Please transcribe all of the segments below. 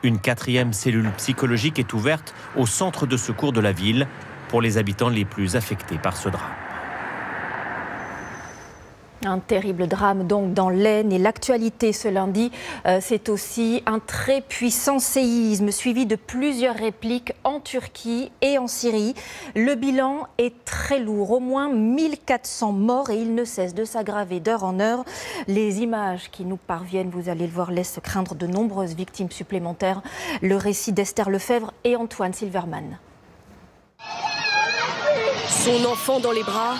Une 4e cellule psychologique est ouverte au centre de secours de la ville pour les habitants les plus affectés par ce drame. Un terrible drame donc dans l'Aisne, et l'actualité ce lundi, c'est aussi un très puissant séisme suivi de plusieurs répliques en Turquie et en Syrie. Le bilan est très lourd, au moins 1400 morts, et il ne cesse de s'aggraver d'heure en heure. Les images qui nous parviennent, vous allez le voir, laissent craindre de nombreuses victimes supplémentaires. Le récit d'Esther Lefebvre et Antoine Silverman. Son enfant dans les bras,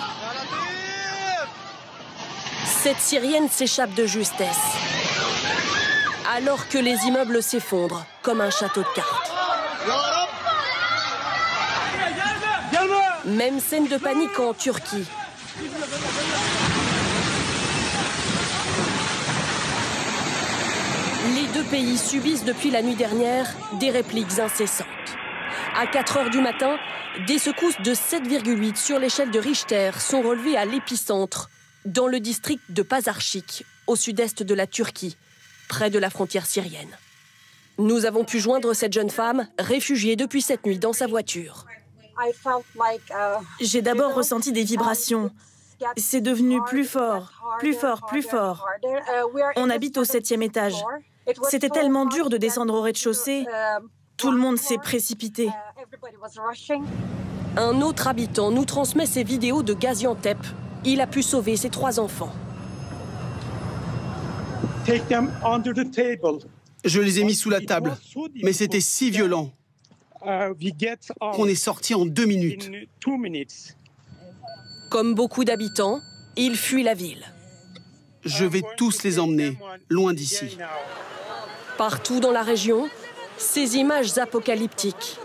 cette Syrienne s'échappe de justesse, alors que les immeubles s'effondrent comme un château de cartes. Même scène de panique en Turquie. Les deux pays subissent depuis la nuit dernière des répliques incessantes. À 4 h du matin, des secousses de 7,8 sur l'échelle de Richter sont relevées à l'épicentre, dans le district de Pazarcık, au sud-est de la Turquie, près de la frontière syrienne. Nous avons pu joindre cette jeune femme, réfugiée depuis cette nuit dans sa voiture. J'ai d'abord ressenti des vibrations. C'est devenu plus fort, plus fort, plus fort. On habite au 7e étage. C'était tellement dur de descendre au rez-de-chaussée. Tout le monde s'est précipité. Un autre habitant nous transmet ces vidéos de Gaziantep. Il a pu sauver ses 3 enfants. Je les ai mis sous la table, mais c'était si violent qu'on est sorti en 2 minutes. Comme beaucoup d'habitants, ils fuient la ville. Je vais tous les emmener, loin d'ici. Partout dans la région, ces images apocalyptiques,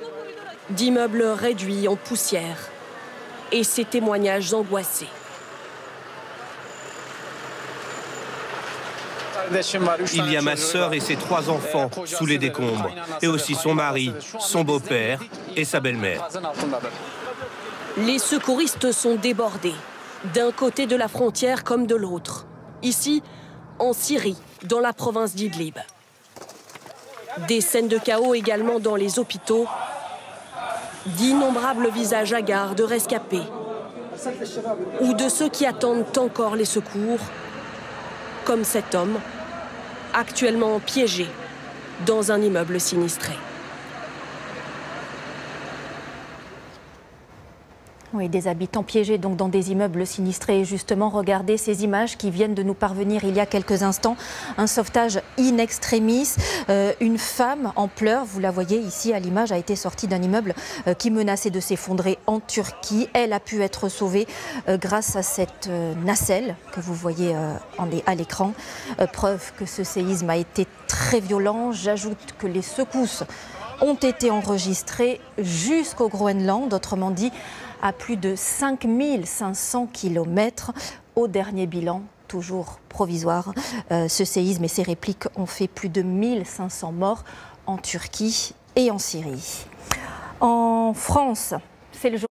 d'immeubles réduits en poussière, et ces témoignages angoissés. Il y a ma sœur et ses 3 enfants sous les décombres, et aussi son mari, son beau-père et sa belle-mère. Les secouristes sont débordés, d'un côté de la frontière comme de l'autre. Ici, en Syrie, dans la province d'Idlib. Des scènes de chaos également dans les hôpitaux, d'innombrables visages hagards de rescapés ou de ceux qui attendent encore les secours, comme cet homme, actuellement piégé dans un immeuble sinistré. Oui, des habitants piégés donc dans des immeubles sinistrés. Et justement, regardez ces images qui viennent de nous parvenir il y a quelques instants. Un sauvetage in extremis. Une femme en pleurs, vous la voyez ici à l'image, a été sortie d'un immeuble qui menaçait de s'effondrer en Turquie. Elle a pu être sauvée grâce à cette nacelle que vous voyez à l'écran. Preuve que ce séisme a été très violent. J'ajoute que les secousses ont été enregistrées jusqu'au Groenland, autrement dit à plus de 5500 km. Au dernier bilan, toujours provisoire, ce séisme et ses répliques ont fait plus de 1500 morts en Turquie et en Syrie. En France, c'est le jour